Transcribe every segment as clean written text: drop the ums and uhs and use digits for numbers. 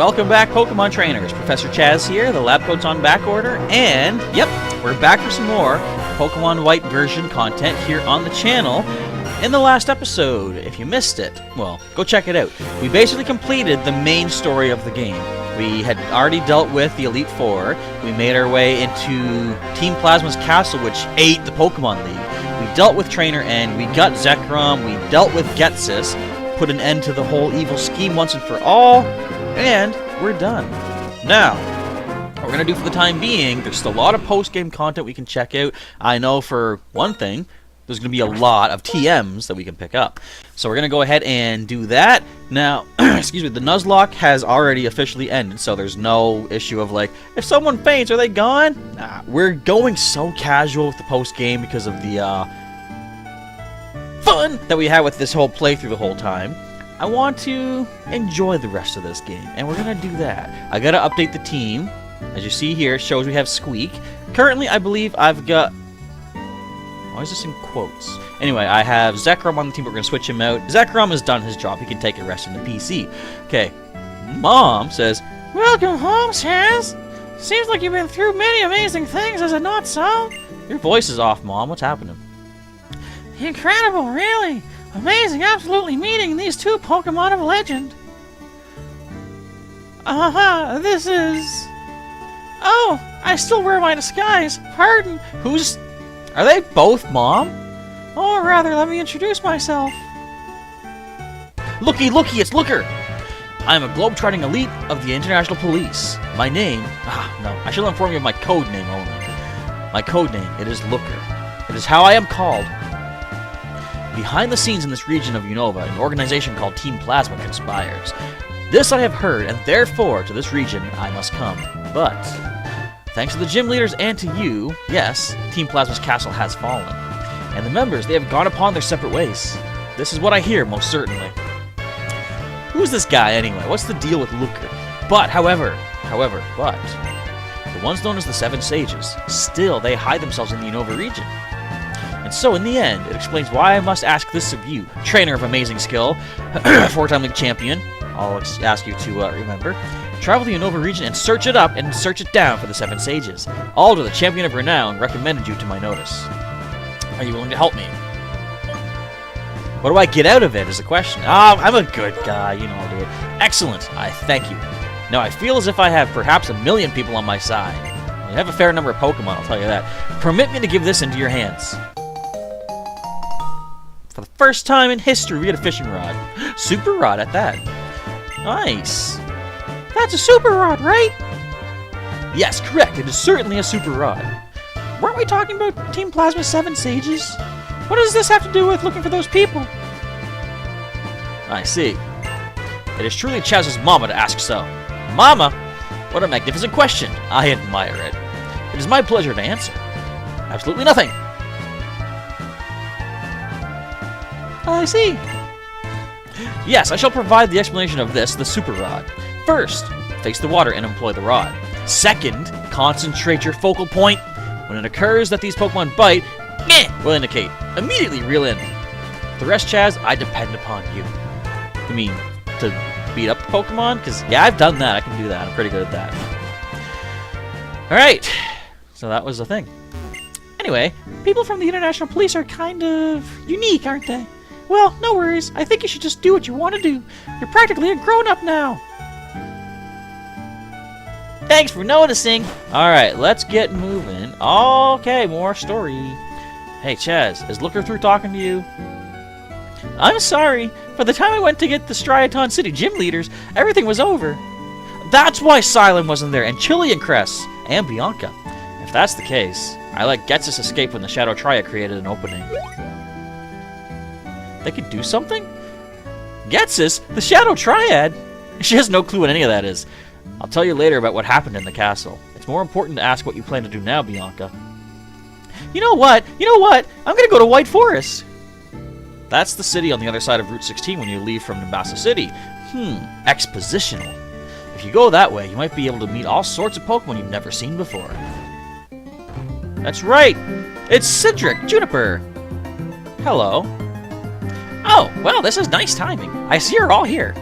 welcome back Pokemon Trainers. Professor Chaz here, the lab coat's on back order, and yep, we're back for some more Pokemon White version content here on the channel. In the last episode, if you missed it, well, go check it out. We basically completed the main story of the game. We had already dealt with the Elite Four. We made our way into Team Plasma's castle, which ate the Pokemon League. We dealt with Trainer N, we got Zekrom, we dealt with Getsis, put an end to the whole evil scheme once and for all, and we're done. Now, what we're going to do for the time being, there's still a lot of post-game content we can check out. I know for one thing, there's going to be a lot of TMs that we can pick up. So we're going to go ahead and do that. Now, excuse me, the Nuzlocke has already officially ended, so there's no issue of like, if someone faints, are they gone? Nah, we're going so casual with the post-game because of the fun that we had with this whole playthrough the whole time. I want to enjoy the rest of this game, and we're going to do that. I got to update the team. As you see here, it shows we have Squeak. Currently, I believe I've got... Why is this in quotes? Anyway, I have Zekrom on the team, but we're going to switch him out. Zekrom has done his job. He can take a rest in the PC. Okay. Mom says, "Welcome home, Chaz. Seems like you've been through many amazing things, is it not so?" Your voice is off, Mom. What's happening? Incredible, really. Amazing, absolutely meeting these two Pokemon of legend. This is... Oh, I still wear my disguise. Pardon. Who's... Are they both Mom? Or rather, let me introduce myself. Lookie, it's Looker! I am a globe-trotting elite of the International Police. My name... no, I shall inform you of my code name only. My code name, it is Looker. It is how I am called. Behind the scenes in this region of Unova, an organization called Team Plasma conspires. This I have heard, and therefore, to this region, I must come. But... thanks to the gym leaders and to you, yes, Team Plasma's castle has fallen. And the members, they have gone upon their separate ways. This is what I hear, most certainly. Who's this guy, anyway? What's the deal with Looker? But, however, the ones known as the Seven Sages, still, they hide themselves in the Unova region. And so, in the end, it explains why I must ask this of you, trainer of amazing skill, four-time league champion, I'll ask you to remember. Travel the Unova region and search it up and search it down for the Seven Sages. Alder, the champion of renown, recommended you to my notice. Are you willing to help me? What do I get out of it is the question. I'm a good guy, you know I'll do it. Excellent, I thank you. Now I feel as if I have perhaps 1 million people on my side. You have a fair number of Pokemon, I'll tell you that. Permit me to give this into your hands. For the first time in history, we get a fishing rod. Super rod at that. Nice. That's a super rod, right? Yes, correct. It is certainly a super rod. Weren't we talking about Team Plasma's 7 Sages? What does this have to do with looking for those people? I see. It is truly Chaz's mama to ask so. Mama? What a magnificent question. I admire it. It is my pleasure to answer. Absolutely nothing. I see. Yes, I shall provide the explanation of this, the super rod. First, face the water and employ the rod. Second, concentrate your focal point. When it occurs that these Pokemon bite, will indicate. Immediately reel in. The rest, Chaz, I depend upon you. You mean, to beat up the Pokemon? Because, yeah, I've done that. I can do that. I'm pretty good at that. Alright. So that was the thing. Anyway, people from the International Police are kind of unique, aren't they? Well, no worries. I think you should just do what you want to do. You're practically a grown-up now. Thanks for noticing. Alright, let's get moving. Okay, more story. Hey, Chaz, is Looker through talking to you? I'm sorry. By the time I went to get the Striaton City gym leaders, everything was over. That's why Silent wasn't there, and Chili and Cress, and Bianca. If that's the case, I let Getsis escape when the Shadow Triad created an opening. They could do something? Getsis? The Shadow Triad? She has no clue what any of that is. I'll tell you later about what happened in the castle. It's more important to ask what you plan to do now, Bianca. You know what? I'm gonna go to White Forest. That's the city on the other side of Route 16 when you leave from Nimbasa City. Expositional. If you go that way, you might be able to meet all sorts of Pokemon you've never seen before. That's right! It's Cedric, Juniper! Hello. Oh, well, this is nice timing. I see you're all here.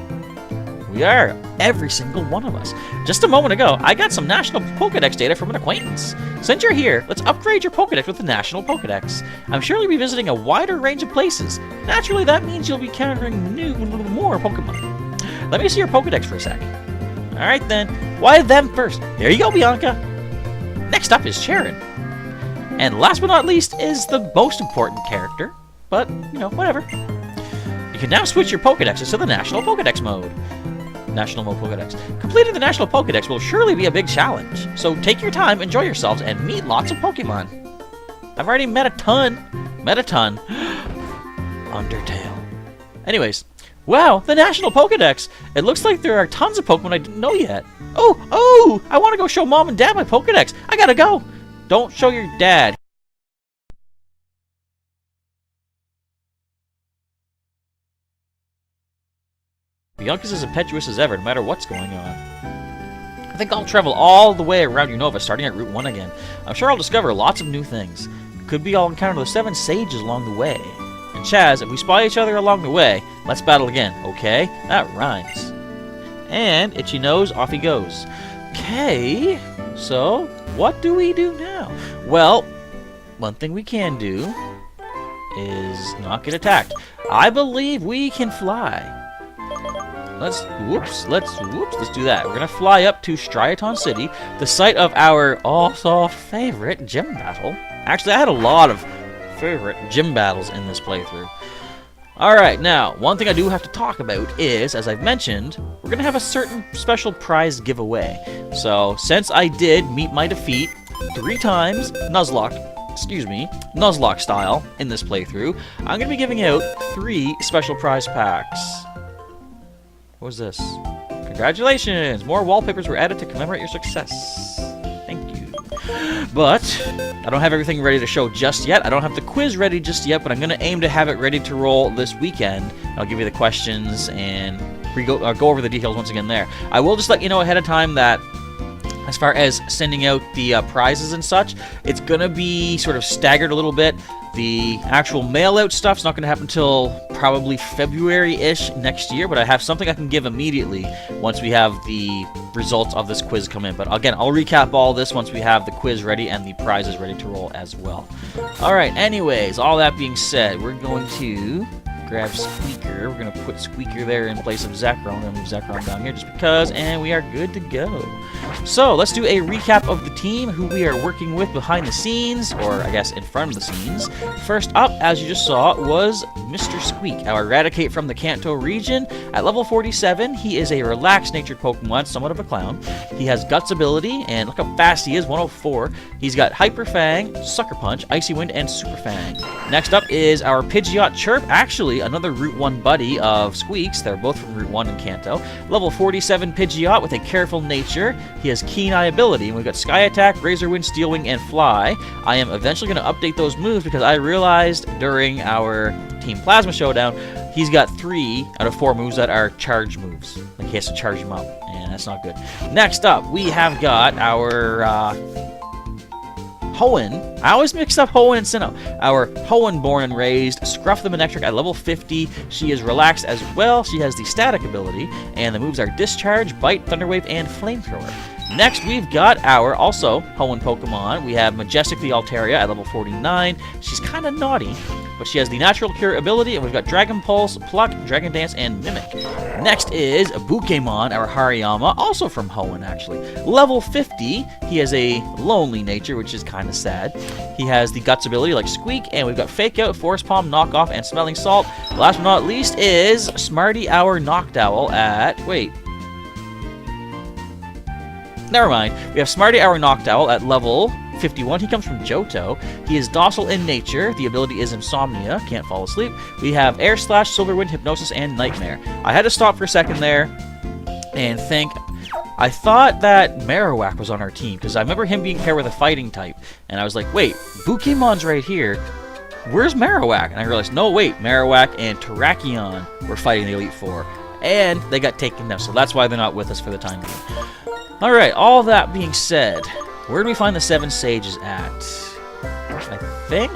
we are, every single one of us. Just a moment ago, I got some national Pokedex data from an acquaintance. Since you're here, let's upgrade your Pokedex with the national Pokedex. I'm sure you'll be visiting a wider range of places. Naturally, that means you'll be encountering more Pokemon. Let me see your Pokedex for a sec. Alright then, why them first? There you go, Bianca. Next up is Charon. And last but not least is the most important character, but, you know, whatever. You can now switch your Pokedexes to the National Pokedex mode. National Mode Pokedex. Completing the National Pokedex will surely be a big challenge, so take your time, enjoy yourselves, and meet lots of Pokemon. I've already met a ton. Undertale. Anyways, wow, the National Pokedex! It looks like there are tons of Pokemon I didn't know yet. Oh! I want to go show Mom and Dad my Pokedex. I gotta go! Don't show your dad. Bianca's as impetuous as ever, no matter what's going on. I think I'll travel all the way around Unova, starting at Route 1 again. I'm sure I'll discover lots of new things. Could be I'll encounter the 7 sages along the way. And Chaz, if we spy each other along the way, let's battle again, okay? That rhymes. And Itchy Nose, off he goes. Okay, so what do we do now? Well, one thing we can do is not get attacked. I believe we can fly. Let's do that. We're gonna fly up to Striaton City, the site of our also favorite gym battle. Actually, I had a lot of favorite gym battles in this playthrough. Alright, now, one thing I do have to talk about is, as I've mentioned, we're gonna have a certain special prize giveaway. So, since I did meet my defeat 3 times, Nuzlocke style, in this playthrough, I'm gonna be giving out 3 special prize packs. What was this? Congratulations! More wallpapers were added to commemorate your success. Thank you. But I don't have everything ready to show just yet. I don't have the quiz ready just yet, but I'm going to aim to have it ready to roll this weekend. I'll give you the questions and go over the details once again there. I will just let you know ahead of time that as far as sending out the prizes and such, it's going to be sort of staggered a little bit. The actual mail-out stuff's not going to happen until probably February-ish next year, but I have something I can give immediately once we have the results of this quiz come in. But again, I'll recap all this once we have the quiz ready and the prizes ready to roll as well. Alright, anyways, all that being said, we're going to grab Squeaker. We're going to put Squeaker there in place of Zekrom. I'm going to move Zekrom down here just because, and we are good to go. So, let's do a recap of the team, who we are working with behind the scenes, or I guess in front of the scenes. First up, as you just saw, was Mr. Squeak, our Eradicate from the Kanto region. At level 47, he is a relaxed-natured Pokemon, somewhat of a clown. He has Guts ability, and look how fast he is, 104. He's got Hyper Fang, Sucker Punch, Icy Wind, and Super Fang. Next up is our Pidgeot Chirp, actually another Route 1 buddy of Squeak's. They're both from Route 1 in Kanto. Level 47 Pidgeot with a Careful Nature. He has Keen Eye ability, and we've got Sky Attack, Razor Wind, Steel Wing, and Fly. I am eventually going to update those moves because I realized during our Team Plasma Showdown, he's got 3 out of 4 moves that are charge moves. Like he has to charge them up, and that's not good. Next up, we have got our Hoenn. I always mix up Hoenn and Sinnoh. Our Hoenn, born and raised, Scruff the Manectric at level 50. She is relaxed as well. She has the Static ability, and the moves are Discharge, Bite, Thunderwave, and Flamethrower. Next, we've got our, also, Hoenn Pokemon. We have Majestic the Altaria at level 49. She's kind of naughty, but she has the Natural Cure ability, and we've got Dragon Pulse, Pluck, Dragon Dance, and Mimic. Next is Bukemon, our Hariyama, also from Hoenn, actually. Level 50, he has a lonely nature, which is kind of sad. He has the Guts ability like Squeak, and we've got Fake Out, Force Palm, Knock Off, and Smelling Salt. Last but not least is Smarty, our Noctowl at... wait. Never mind. We have Smarty, our Noctowl at level 51. He comes from Johto. He is docile in nature. The ability is Insomnia. Can't fall asleep. We have Air Slash, Silver Wind, Hypnosis, and Nightmare. I had to stop for a second there and think. I thought that Marowak was on our team because I remember him being paired with a fighting type. And I was like, wait, Bukemon's right here. Where's Marowak? And I realized, no, wait, Marowak and Terrakion were fighting the Elite Four. And they got taken down, so that's why they're not with us for the time being. Alright, all that being said, where do we find the 7 sages at? I think...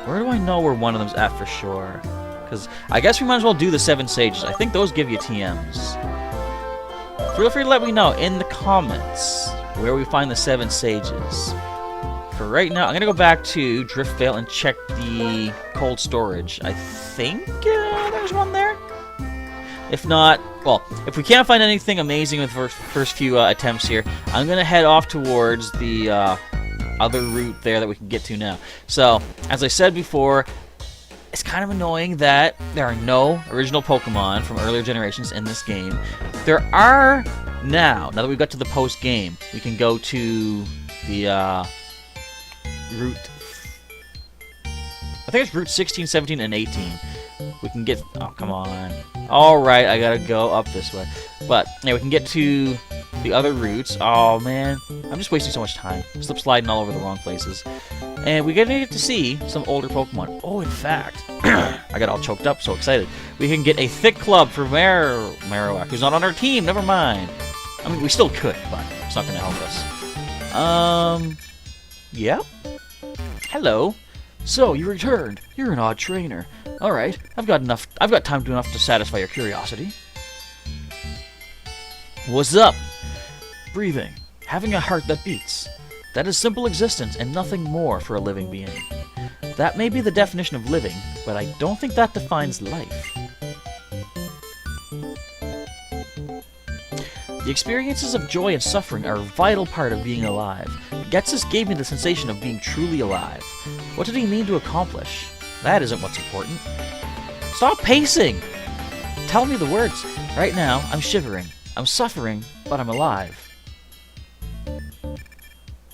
where do I know where one of them's at for sure? Because I guess we might as well do the 7 sages. I think those give you TMs. feel free to let me know in the comments where we find the 7 sages. For right now, I'm going to go back to Driftvale and check the cold storage. I think there's one there. If not, well, if we can't find anything amazing with the first few attempts here, I'm going to head off towards the other route there that we can get to now. So, as I said before, it's kind of annoying that there are no original Pokemon from earlier generations in this game. There are now that we've got to the post-game, we can go to the route, I think it's route 16, 17, and 18. We can get, oh, come on. Alright, I gotta go up this way. But, yeah, we can get to the other routes. Oh, man. I'm just wasting so much time. Slip sliding all over the wrong places. And we get to see some older Pokemon. Oh, in fact, I got all choked up, so excited. We can get a thick club for Marowak, who's not on our team. Never mind. I mean, we still could, but it's not going to help us. Yeah? Hello. So, you returned. You're an odd trainer. Alright, I've got time enough to satisfy your curiosity. What's up? Breathing. Having a heart that beats. That is simple existence and nothing more for a living being. That may be the definition of living, but I don't think that defines life. The experiences of joy and suffering are a vital part of being alive. Getsus gave me the sensation of being truly alive. What did he mean to accomplish? That isn't what's important. Stop pacing! Tell me the words. Right now, I'm shivering. I'm suffering, but I'm alive.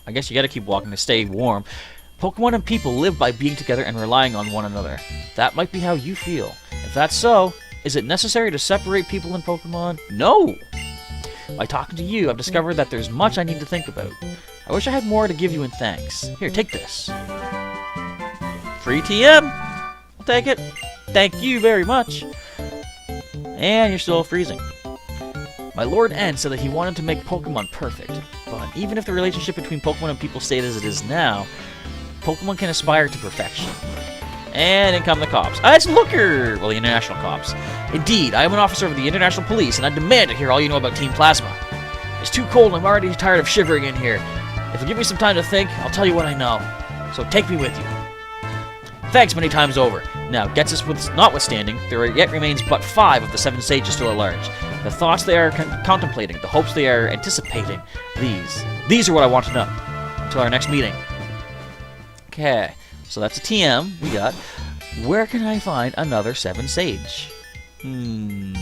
I guess you gotta keep walking to stay warm. Pokemon and people live by being together and relying on one another. That might be how you feel. If that's so, is it necessary to separate people in Pokemon? No! By talking to you, I've discovered that there's much I need to think about. I wish I had more to give you in thanks. Here, take this. Free TM! I'll take it. Thank you very much. And you're still freezing. My Lord N said that he wanted to make Pokemon perfect. But even if the relationship between Pokemon and people stayed as it is now, Pokemon can aspire to perfection. And in come the cops. It's Looker! Well, the international cops. Indeed, I am an officer of the International Police, and I demand to hear all you know about Team Plasma. It's too cold, and I'm already tired of shivering in here. If you give me some time to think, I'll tell you what I know. So take me with you. Thanks many times over. Now, Getsus notwithstanding, there yet remains but 5 of the 7 sages still at large. The thoughts they are contemplating, the hopes they are anticipating, these are what I want to know. Until our next meeting. Okay, so that's a TM we got. Where can I find another 7 sage? I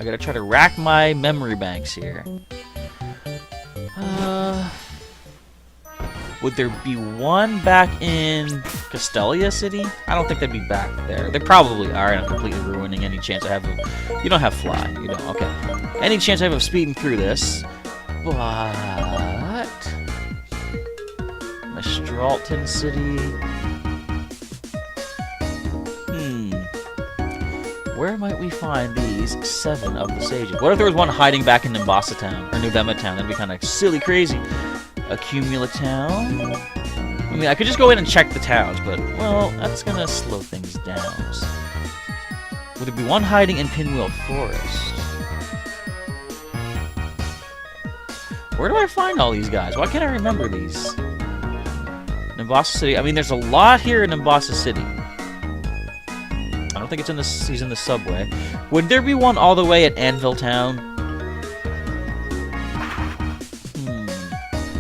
gotta try to rack my memory banks here. Would there be one back in Castelia City? I don't think they'd be back there. They probably are, and I'm completely ruining any chance I have of... You don't have Fly. You don't. Okay. Any chance I have of speeding through this. But... Mestralton City... Where might we find these 7 of the sages? What if there was one hiding back in Nimbasa Town, or Nuvema Town? That'd be kind of silly crazy. Accumula Town? I mean, I could just go in and check the towns, but, well, that's gonna slow things down. Would there be one hiding in Pinwheel Forest? Where do I find all these guys? Why can't I remember these? Nimbasa City. I mean, there's a lot here in Nimbasa City. I don't think it's in this. He's in the subway. Would there be one all the way at Anvil Town?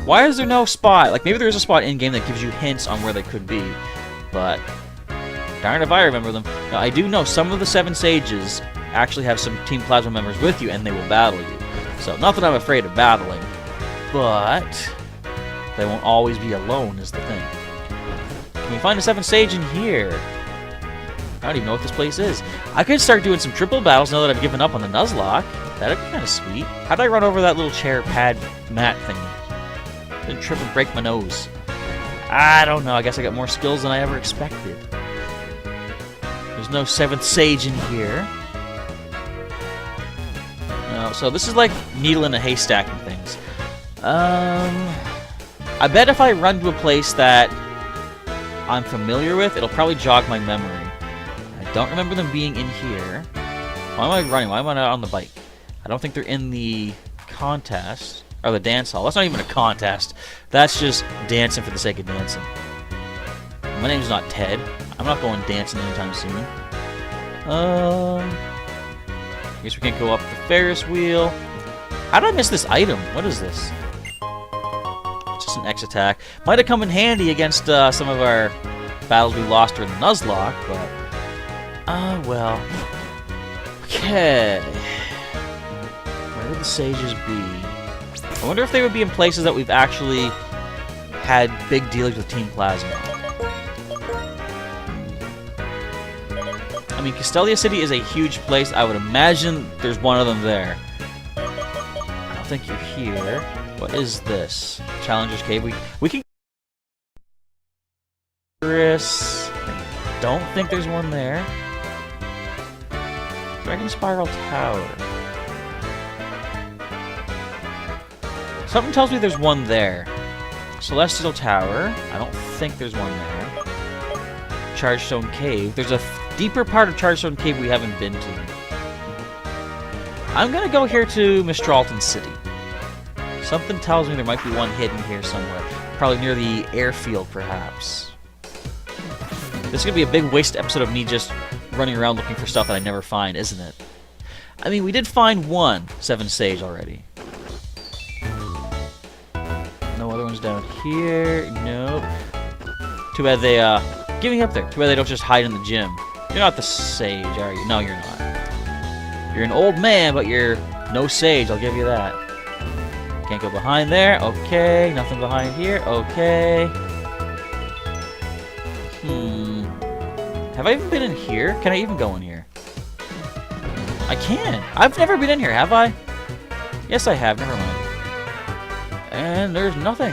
Why is there no spot? Like, maybe there is a spot in-game that gives you hints on where they could be. But, darn if I remember them. Now, I do know some of the 7 sages actually have some Team Plasma members with you, and they will battle you. So, not that I'm afraid of battling, but they won't always be alone is the thing. Can we find a 7 sage in here? I don't even know what this place is. I could start doing some triple battles now that I've given up on the Nuzlocke. That'd be kind of sweet. How'd I run over that little chair pad mat thingy? Didn't trip and break my nose. I don't know. I guess I got more skills than I ever expected. There's no 7th sage in here. No, so this is like needle in a haystack and things. I bet if I run to a place that I'm familiar with, it'll probably jog my memory. I don't remember them being in here. Why am I running? Why am I not on the bike? I don't think they're in the contest. Or the dance hall. That's not even a contest. That's just dancing for the sake of dancing. My name's not Ted. I'm not going dancing anytime soon. I guess we can't go up the Ferris wheel. How did I miss this item? What is this? It's just an X attack. Might have come in handy against some of our battles we lost during the Nuzlocke, but... well. Okay. Where would the sages be? I wonder if they would be in places that we've actually had big dealings with Team Plasma. I mean, Castelia City is a huge place. I would imagine there's one of them there. I don't think you're here. What is this? Challenger's Cave. We can... I don't think there's one there. Dragon Spiral Tower. Something tells me there's one there. Celestial Tower. I don't think there's one there. Chargestone Cave. There's a deeper part of Chargestone Cave we haven't been to. I'm gonna go here to Mistralton City. Something tells me there might be one hidden here somewhere. Probably near the airfield, perhaps. This is gonna be a big wasted episode of me just running around looking for stuff that I never find, isn't it? I mean, we did find one 7 Sage already. No other ones down here. Nope. Too bad they, give me up there. Too bad they don't just hide in the gym. You're not the sage, are you? No, you're not. You're an old man, but you're no sage, I'll give you that. Can't go behind there. Okay. Nothing behind here. Okay. Have I even been in here? Can I even go in here? I can. I've never been in here, have I? Yes, I have. Never mind. And there's nothing.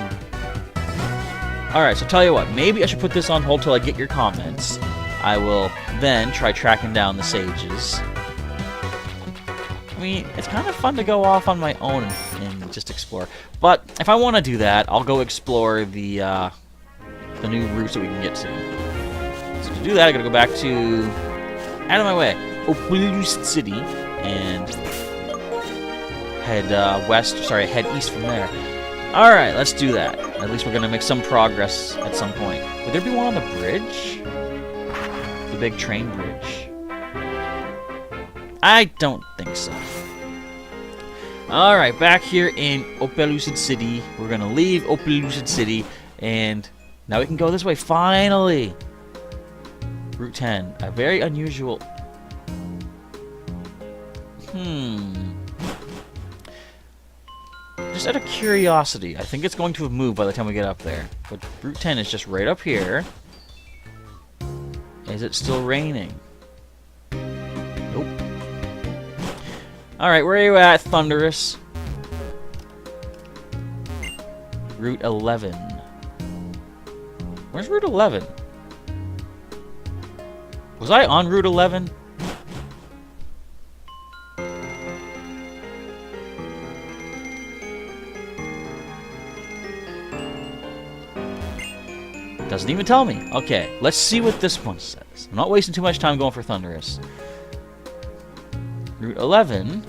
Alright, so tell you what. Maybe I should put this on hold till I get your comments. I will then try tracking down the sages. I mean, it's kind of fun to go off on my own and just explore. But if I want to do that, I'll go explore the new routes that we can get to. So to do that, I gotta go back to... out of my way. Opelous City. And... head east from there. Alright, let's do that. At least we're gonna make some progress at some point. Would there be one on the bridge? The big train bridge. I don't think so. Alright, back here in Opelous City. We're gonna leave Opelous City, and now we can go this way, finally! Route 10. A very unusual... Just out of curiosity, I think it's going to have moved by the time we get up there. But Route 10 is just right up here. Is it still raining? Nope. Alright, where are you at, Thunderous? Route 11. Where's Route 11? Was I on Route 11? Doesn't even tell me. Okay, let's see what this one says. I'm not wasting too much time going for Thunderous. Route 11.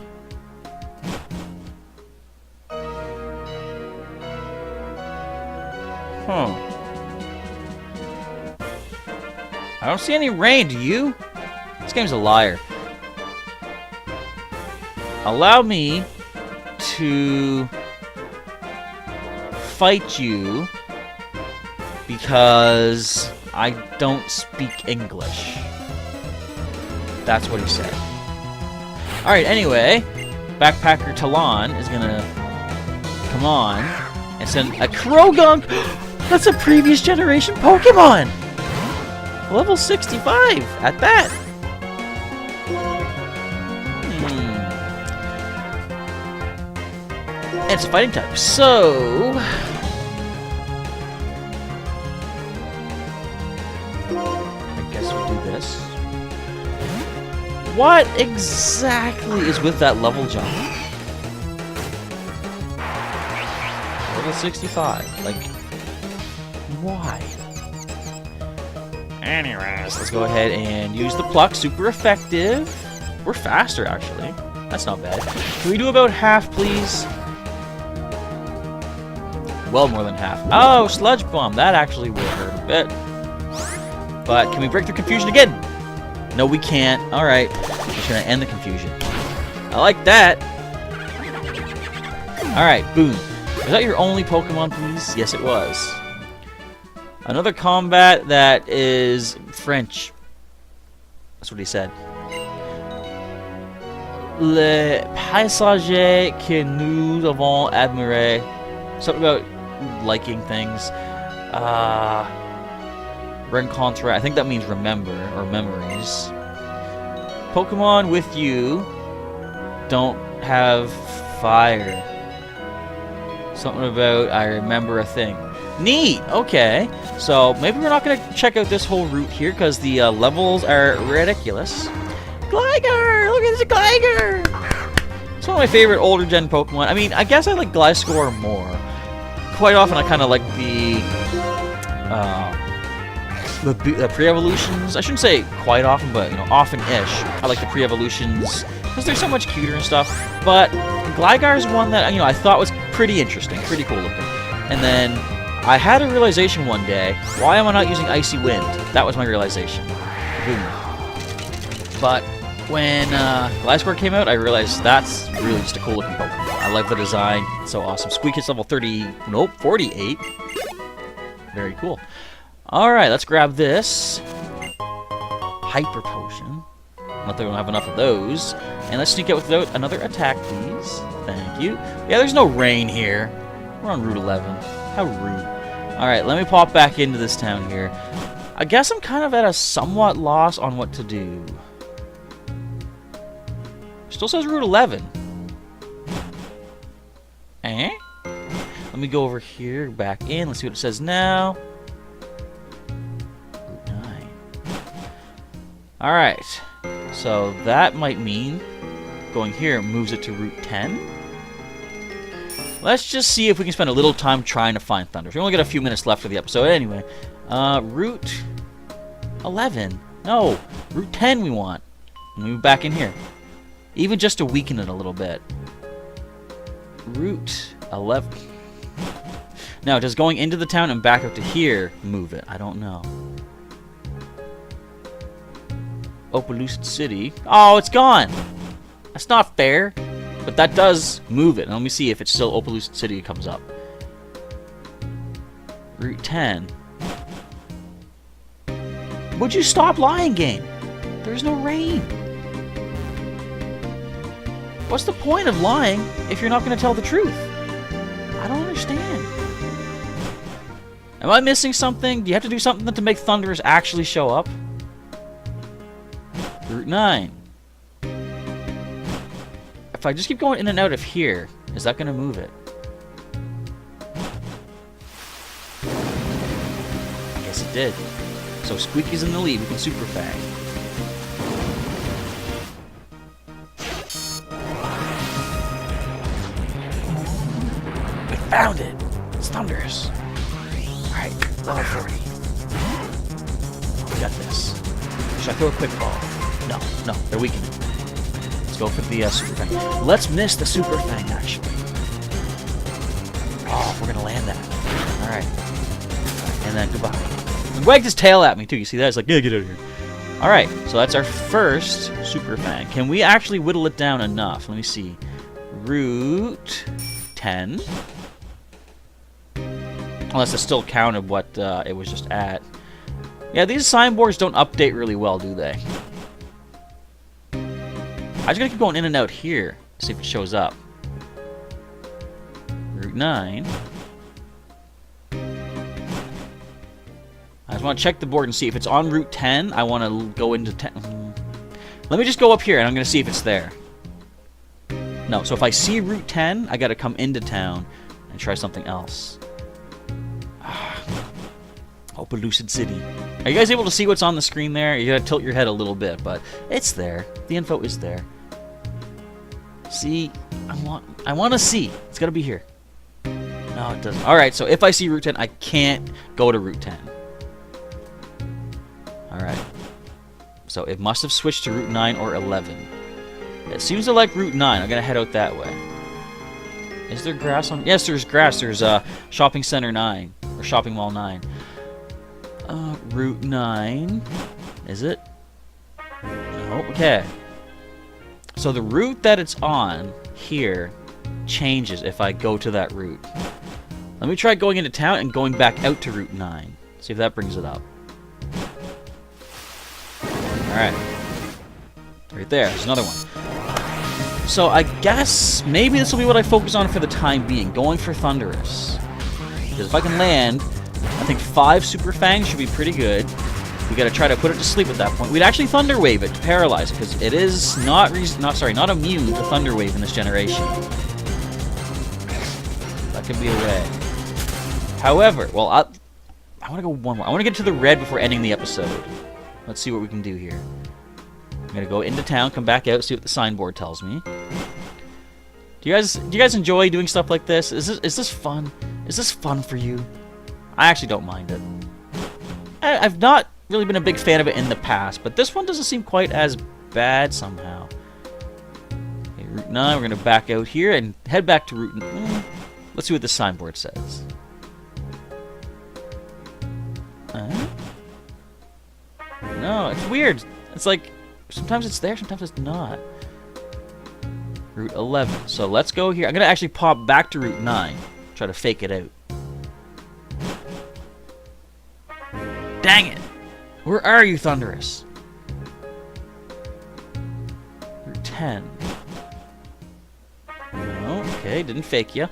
Huh. I don't see any rain, do you? This game's a liar. Allow me to fight you because I don't speak English. That's what he said. Alright, anyway, Backpacker Talon is gonna come on and send a Krogunk! That's a previous generation Pokemon! Level 65 at that! And it's a fighting type, so... I guess we'll do this. What exactly is with that level jump? Level 65. Like, why? Anyways, let's go ahead and use the pluck. Super effective. We're faster, actually. That's not bad. Can we do about half, please? Well, more than half. Oh, Sludge Bomb. That actually will hurt a bit. But can we break through confusion again? No, we can't. Alright. Just gonna end the confusion. I like that. Alright, boom. Was that your only Pokemon, please? Yes, it was. Another combat that is French. That's what he said. Le paysage que nous avons admiré. Something about liking things. Rencontre. I think that means remember or memories. Pokemon with you don't have fire. Something about I remember a thing. Neat! Okay. So maybe we're not going to check out this whole route here because the levels are ridiculous. Gligar! Look at this Gligar! It's one of my favorite older gen Pokemon. I mean, I guess I like Gliscor more. Quite often I kind of like the pre-evolutions. I shouldn't say quite often, but, you know, often-ish. I like the pre-evolutions because they're so much cuter and stuff. But Gligar is one that, you know, I thought was pretty interesting, pretty cool looking. And then I had a realization one day, why am I not using Icy Wind? That was my realization. Boom. But when Gliscor came out, I realized that's really just a cool looking Pokemon. I like the design. It's so awesome. Squeak level 48. Very cool. Alright, let's grab this. Hyper Potion. Not that we don't have enough of those. And let's sneak out without another attack, please. Thank you. Yeah, there's no rain here. We're on Route 11. How rude. Alright, let me pop back into this town here. I guess I'm kind of at a somewhat loss on what to do. Still says Route 11. Eh? Let me go over here, back in. Let's see what it says now. Route 9. Alright. So that might mean going here moves it to Route 10. Let's just see if we can spend a little time trying to find Thunders. We only got a few minutes left of the episode anyway. Route 11. No, Route 10 we want. Move back in here. Even just to weaken it a little bit. Route 11. Now, does going into the town and back out to here move it? I don't know. Opelucid City. Oh, it's gone! That's not fair. But that does move it. And let me see if it's still Opelucid City comes up. Route 10. Would you stop lying, game? There's no rain. What's the point of lying if you're not going to tell the truth? I don't understand. Am I missing something? Do you have to do something to make Thunders actually show up? Route 9. If I just keep going in and out of here, is that going to move it? I guess it did. So Squeaky's in the lead. We can Super Fang. We found it! It's Thunders. Alright, level 40. We got this. Should I throw a quick ball? No, they're weakened. Let's go for the Super Fang. Let's miss the Super Fang, actually. Oh, we're gonna land that. Alright. And then goodbye. He wagged his tail at me, too. You see that? It's like, yeah, get out of here. Alright, so that's our first Super Fang. Can we actually whittle it down enough? Let me see. Route 10. Unless it's still counted what it was just at. Yeah, these signboards don't update really well, do they? I just gotta keep going in and out here to see if it shows up. Route 9. I just want to check the board and see if it's on Route 10. I want to go into 10. Let me just go up here and I'm gonna see if it's there. No, so if I see Route 10, I gotta come into town and try something else. Opelucid City. Are you guys able to see what's on the screen there? You gotta tilt your head a little bit, but it's there. The info is there. See, I want to see. It's gotta be here. No, it doesn't. All right, so if I see Route 10, I can't go to Route 10. All right. So it must have switched to Route 9 or 11. It seems to like Route 9. I'm going to head out that way. Is there grass on... Yes, there's grass. There's Shopping Center 9. Or Shopping Mall 9. Route 9. Is it? No. Okay. So the route that it's on here changes if I go to that route. Let me try going into town and going back out to Route 9. See if that brings it up. Alright. Right there. There's another one. So I guess maybe this will be what I focus on for the time being. Going for Thunderous. Because if I can land, I think 5 Super Fangs should be pretty good. We gotta try to put it to sleep at that point. We'd actually Thunder Wave it to paralyze it, because it is not immune to Thunder Wave in this generation. That could be a way. However, well, I want to go one more. I want to get to the red before ending the episode. Let's see what we can do here. I'm gonna go into town, come back out, see what the signboard tells me. Do you guys enjoy doing stuff like this? Is this fun? Is this fun for you? I actually don't mind it. I've not really been a big fan of it in the past, but this one doesn't seem quite as bad somehow. Okay, Route 9, we're going to back out here and head back to Route 9. Let's see what the signboard says. No, it's weird. It's like, sometimes it's there, sometimes it's not. Route 11. So let's go here. I'm going to actually pop back to Route 9. Try to fake it out. Dang it! Where are you, Thunderous? Route 10. No, okay, didn't fake ya.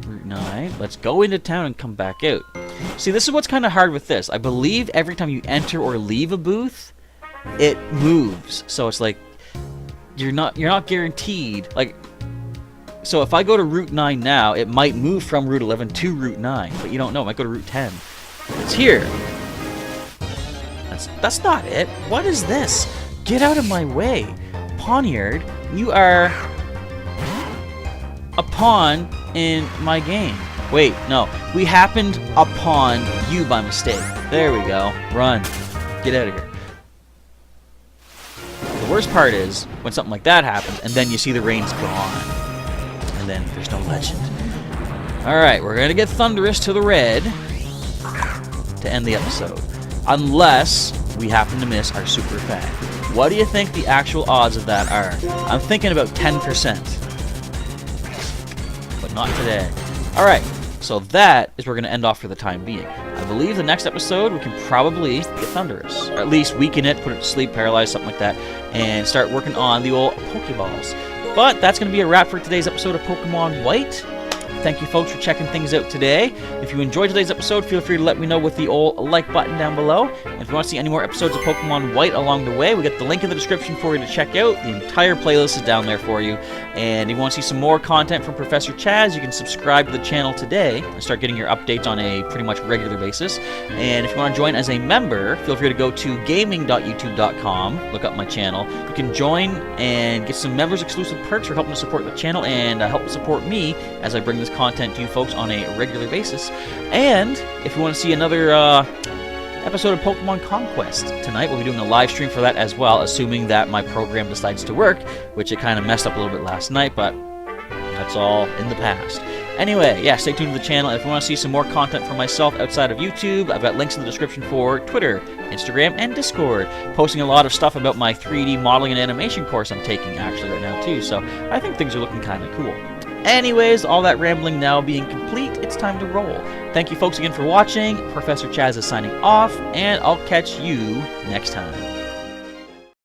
Route 9. Let's go into town and come back out. See, this is what's kind of hard with this. I believe every time you enter or leave a booth, it moves. So it's like you're not guaranteed. Like, so if I go to Route 9 now, it might move from Route 11 to Route 9, but you don't know. It might go to Route 10. It's here. That's not it. What is this? Get out of my way. Pawnyard, you are a pawn in my game. Wait, no. We happened upon you by mistake. There we go. Run. Get out of here. The worst part is when something like that happens, and then you see the rain's gone. And then there's no legend. Alright, we're going to get Thunderous to the red to end the episode. Unless we happen to miss our Super Fang. What do you think the actual odds of that are? I'm thinking about 10%. But not today. Alright, so that is where we're going to end off for the time being. I believe the next episode we can probably get Thunderous. Or at least weaken it, put it to sleep, paralyze, something like that. And start working on the old Pokeballs. But that's going to be a wrap for today's episode of Pokémon White. Thank you, folks, for checking things out today. If you enjoyed today's episode, feel free to let me know with the old like button down below. And if you want to see any more episodes of Pokémon White along the way, we got the link in the description for you to check out. The entire playlist is down there for you. And if you want to see some more content from Professor Chaz, you can subscribe to the channel today and start getting your updates on a pretty much regular basis. And if you want to join as a member, feel free to go to gaming.youtube.com, look up my channel. You can join and get some members exclusive perks for helping to support the channel and help support me as I bring this content to you folks on a regular basis. And if you want to see another episode of Pokemon Conquest tonight, we'll be doing a live stream for that as well, assuming that my program decides to work, which it kind of messed up a little bit last night, but that's all in the past. Anyway, yeah, stay tuned to the channel. If you want to see some more content from myself outside of YouTube, I've got links in the description for Twitter, Instagram, and Discord. Posting a lot of stuff about my 3D modeling and animation course I'm taking actually right now too, so I think things are looking kind of cool. Anyways, all that rambling now being complete, it's time to roll. Thank you folks again for watching. Professor Chaz is signing off, and I'll catch you next time.